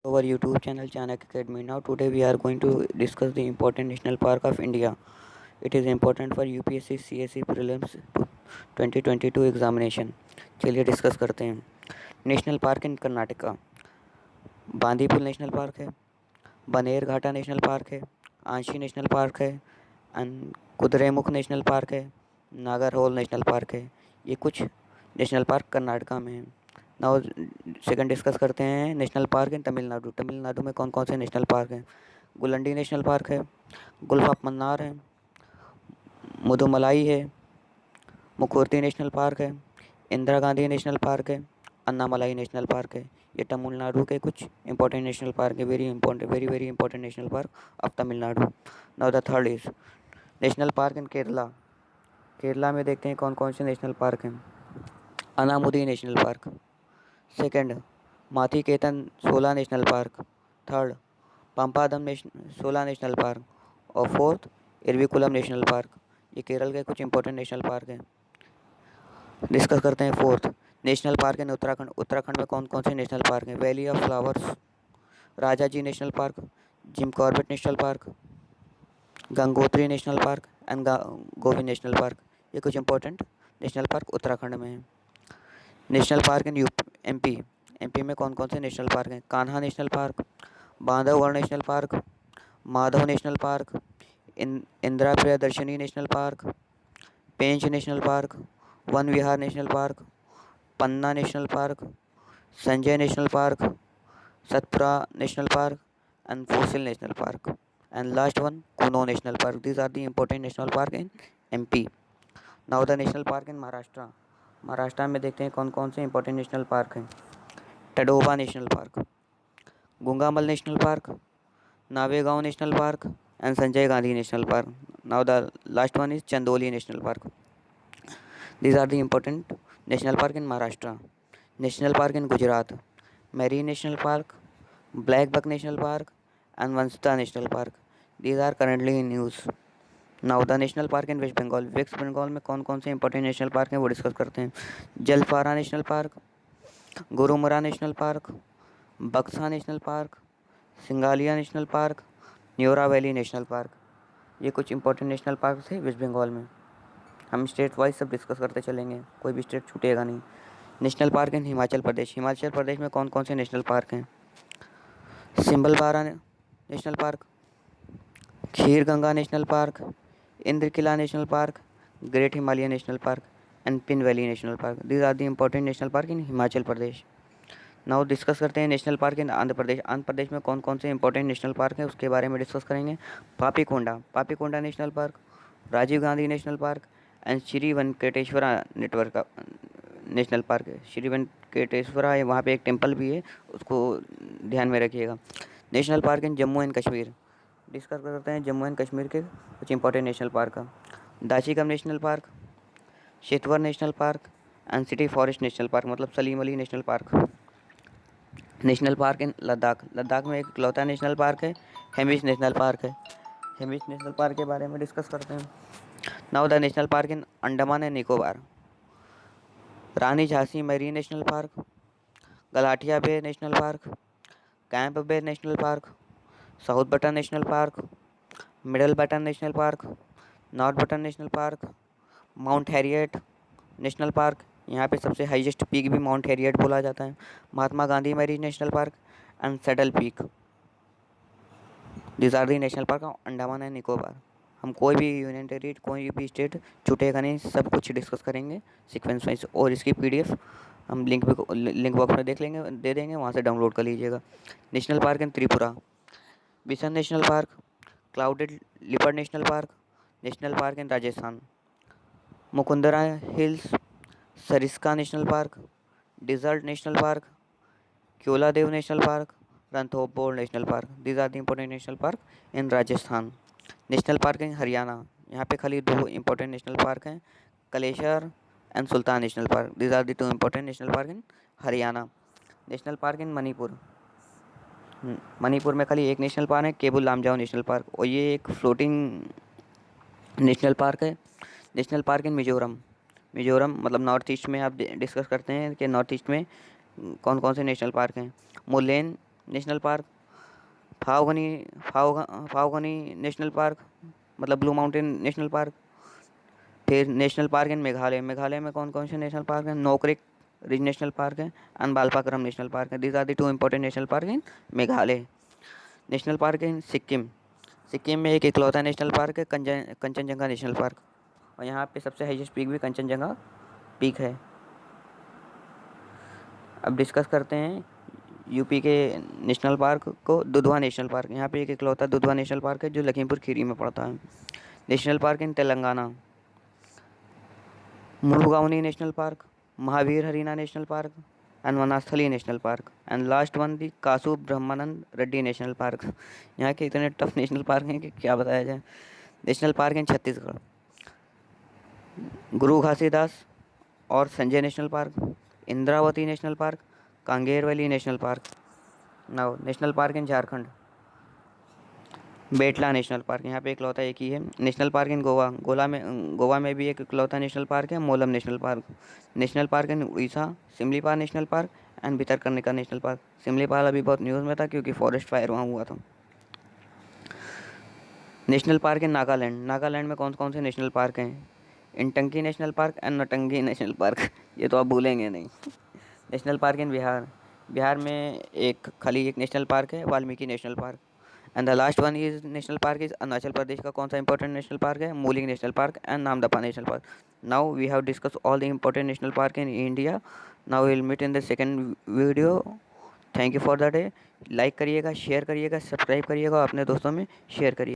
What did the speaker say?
Our YouTube channel Chanak Academy. Now today we are going to discuss the important national park of India. It is important for UPSC CSE prelims to 2022 examination. चलिए discuss करते हैं। National park इन Karnataka, Bandipur national park है, बनेर घाटा national park है, आंशी national park है and Kudremukh national park है, Nagarhole national park है। ये कुछ नेशनल पार्क कर्नाटका में है। नाउ सेकंड डिस्कस करते हैं नेशनल पार्क इन तमिलनाडु। तमिलनाडु में कौन कौन से नेशनल पार्क हैं? गुलंडी नेशनल पार्क है, गुल्फ ऑफ मन्नार है, मुदुमलाई है, मुकुर्ती नेशनल पार्क है, इंदिरा गांधी नेशनल पार्क है, अन्नामलाई नेशनल पार्क है। ये तमिलनाडु के कुछ इंपॉर्टेंट नेशनल पार्क है। Very important, very very important national park of Tamil Nadu. Now the third is national park इन केरला। केरला में देखते हैं कौन कौन से नेशनल पार्क हैं। अनामुदी नेशनल पार्क, सेकंड माथी Ketan 16 national park, third Pampadum 16 national park और फोर्थ इरविकुलम नेशनल पार्क। ये केरल के कुछ इंपॉर्टेंट नेशनल पार्क हैं। डिस्कस करते हैं फोर्थ नेशनल पार्क इन उत्तराखंड। उत्तराखंड में कौन कौन से नेशनल पार्क हैं? Valley of flowers, Rajaji national park, Jim Corbett national park, Gangotri national park and Govind national Park. ये कुछ इंपॉर्टेंट नेशनल पार्क उत्तराखंड में हैं। National park in MP. MP में कौन कौन से नेशनल पार्क हैं? Kanha national park, Bandhavgarh national park, Madhav national park, Indira Priyadarshini national park, Pench national park, Van Vihar national park, Panna national park, Sanjay national park, Satpura national park and fossil national park and last one Kuno national park. These are the important national park in MP. Now the national park in Maharashtra. Maharashtra में देखते हैं कौन कौन से important national park हैं। Tadoba National Park, Gugamal National Park, Navegaon National park and Sanjay Gandhi national Park. Now the last one is Chandoli National Park. These are the important national park in Maharashtra. National park in Gujarat, Meri National Park, Black Buck National Park and Vansta National Park. These are currently in use. Now the national park in West Bengal. West Bengal में कौन कौन से important national park हैं वो discuss करते हैं। Jaldapara National Park, Gorumara National Park, Buxa National Park, Singalila National Park, Neora Valley National Park. ये कुछ इंपॉर्टेंट नेशनल पार्क थे वेस्ट बंगाल में। हम स्टेट वाइज सब डिस्कस करते चलेंगे, कोई भी स्टेट छूटेगा नहीं। National park in Himachal Pradesh. Himachal Pradesh में कौन कौन से नेशनल पार्क हैं? Simbalbara National Park, Khir Ganga National Park, Indra Kila National Park, Great Himalaya National park and Pin Valley National park. These are the important national park in Himachal Pradesh. Now discuss करते हैं national park in Andhra Pradesh. Andhra Pradesh में कौन कौन से इंपॉर्टेंट नेशनल पार्क हैं उसके बारे में डिस्कस करेंगे। Papikonda national park, Rajiv Gandhi national park and Shri Venkateswara network national park है। श्री वेंकटेश्वरा है, वहाँ पे एक टेम्पल भी है, उसको ध्यान में रखिएगा। National park in Jammu and Kashmir. Discuss करते हैं जम्मू एंड कश्मीर के कुछ इंपॉर्टेंट नेशनल पार्क का। दाशीगम नेशनल पार्क, शेतवर National park and City Forest National park, मतलब Salim Ali National park. National park in Ladakh. Ladakh में एक इकलौता नेशनल पार्क है, हेमिस नेशनल पार्क है। हेमिस नेशनल पार्क के बारे में डिस्कस करते हैं। Now the national park in Andaman and Nicobar. Rani Jhansi Marine National Park, Galathea Bay National Park, Campbell Bay National Park, South Button National Park, Middle Button National Park, North Button National Park, Mount Harriet National Park. यहाँ पे सबसे highest peak भी Mount Harriet बोला जाता है। Mahatma Gandhi Marine National park and Saddle Peak. This are the national park of Andaman and Nicobar. हम कोई भी यूनियन टेरिटरी, कोई भी स्टेट छूटेगा नहीं, सब कुछ डिस्कस करेंगे सीक्वेंस वाइज। और इसकी पीडीएफ हम लिंक बॉक्स में दे देंगे, वहाँ से डाउनलोड कर लीजिएगा। National park in Tripura, Bison National Park, Clouded Leopard National park. National park in Rajasthan, Mukundra Hills, Sariska National Park, Desert National Park, Keoladeo National Park, Ranthambore National park. These are the important national park in Rajasthan. National park in Haryana. यहाँ पे खाली दो important national park हैं, Kalesar and Sultan National park. These are the two important national park in Haryana. National park इन मणिपुर। मणिपुर में खाली एक national park है, Keibul Lamjao national park, और ये एक फ्लोटिंग नेशनल पार्क है। नेशनल पार्क इन मिजोरम। मिजोरम मतलब नॉर्थ ईस्ट में आप डिस्कस करते हैं कि नॉर्थ ईस्ट में कौन कौन से नेशनल पार्क हैं। Mouling national park, Phawngpui national park मतलब ब्लू माउंटेन नेशनल पार्क। फिर national park in Meghalaya, Meghalaya में कौन कौन से नेशनल पार्क हैं? नोक्रेक रिज नेशनल पार्क है एंड बालपाक्रम नेशनल पार्क है। These are the two important national park in Meghalaya. National park in Sikkim, Sikkim में एक इकलौता नेशनल पार्क है कंचनजंगा नेशनल पार्क, और यहाँ पे सबसे हाईएस्ट पीक भी कंचनजंगा पीक है। अब डिस्कस करते हैं यूपी के नेशनल पार्क को। दुधवा नेशनल पार्क, यहाँ पे एक इकलौता दुधवा नेशनल पार्क है जो लखीमपुर खीरी में पड़ता है। National park in Telangana, Mrugavani National Park, Mahavir Harina National park and Vanasthali National park and last one the Kasu Brahmananda Reddy National Park. यहाँ के इतने टफ नेशनल पार्क हैं कि क्या बताया जाए। नेशनल पार्क इन छत्तीसगढ़, गुरु घासीदास और Sanjay national park, Indravati national park, Kanger valley National Park. Now national park इन Jharkhand, बेटला national Park, यहाँ पे इकलौता एक ही है। नेशनल पार्क इन गोवा में भी एक इकलौता नेशनल पार्क है, मोलम national park. National park in Orissa, Similipal national park and Bhitarkanika national park. Similipal अभी बहुत न्यूज़ में था क्योंकि फॉरेस्ट फायर वहाँ हुआ था। National park in Nagaland, Nagaland में कौन कौन से नेशनल पार्क हैं? Intanki National park and Nautanki National Park, ये तो आप भूलेंगे नहीं। National park in Bihar, Bihar में एक खाली एक नेशनल पार्क है, Valmiki National park. And the last one is national park is Arunachal Pradesh का कौन सा इंपॉर्टेंट नेशनल पार्क है? Mouling National park and Namdapha National Park. Now we have discuss all the important national park in India. Now will meet in the second video. Thank you for the day. Like करिएगा, share करिएगा, subscribe करिएगा और अपने दोस्तों में share करिए।